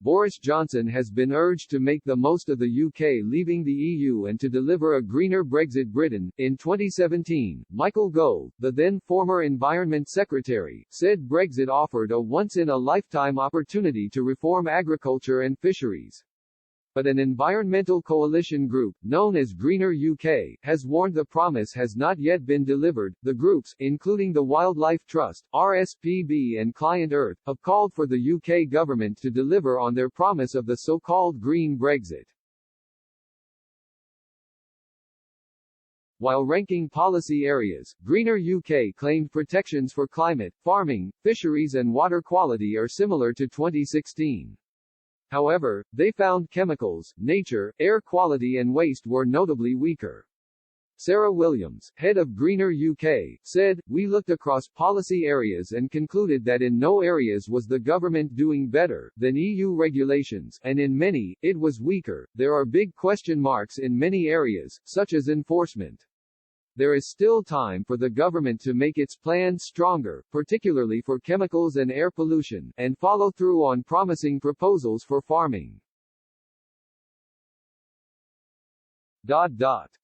Boris Johnson has been urged to make the most of the UK leaving the EU and to deliver a greener Brexit. Britain. In 2017, Michael Gove, the then former Environment Secretary, said Brexit offered a once-in-a-lifetime opportunity to reform agriculture and fisheries. But an environmental coalition group, known as Greener UK, has warned the promise has not yet been delivered. The groups, including the Wildlife Trust, RSPB and Client Earth, have called for the UK government to deliver on their promise of the so-called Green Brexit. While ranking policy areas, Greener UK claimed protections for climate, farming, fisheries and water quality are similar to 2016. However, they found chemicals, nature, air quality and waste were notably weaker. Sarah Williams, head of Greener UK, said, "We looked across policy areas and concluded that in no areas was the government doing better than EU regulations, and in many, it was weaker. There are big question marks in many areas, such as enforcement. There is still time for the government to make its plans stronger, particularly for chemicals and air pollution, and follow through on promising proposals for farming.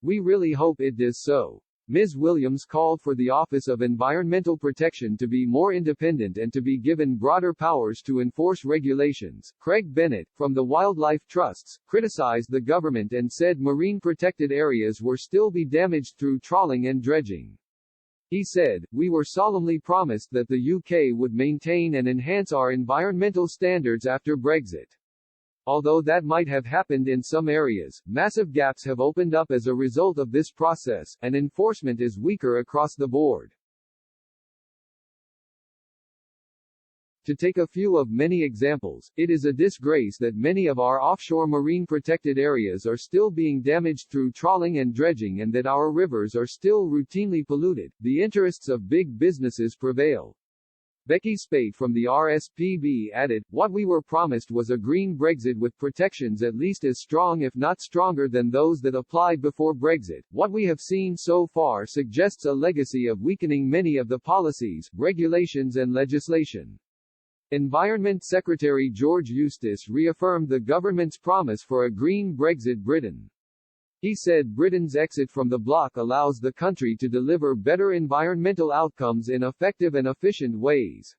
We really hope it does so." Ms. Williams called for the Office of Environmental Protection to be more independent and to be given broader powers to enforce regulations. Craig Bennett, from the Wildlife Trusts, criticized the government and said marine protected areas were still be damaged through trawling and dredging. He said, "We were solemnly promised that the UK would maintain and enhance our environmental standards after Brexit. Although that might have happened in some areas, massive gaps have opened up as a result of this process, and enforcement is weaker across the board." To take a few of many examples, it is a disgrace that many of our offshore marine protected areas are still being damaged through trawling and dredging and that our rivers are still routinely polluted. The interests of big businesses prevail. Becky Spate from the RSPB added, "What we were promised was a green Brexit with protections at least as strong if not stronger than those that applied before Brexit. What we have seen so far suggests a legacy of weakening many of the policies, regulations and legislation." Environment Secretary George Eustace reaffirmed the government's promise for a green Brexit. Britain. He said Britain's exit from the bloc allows the country to deliver better environmental outcomes in effective and efficient ways.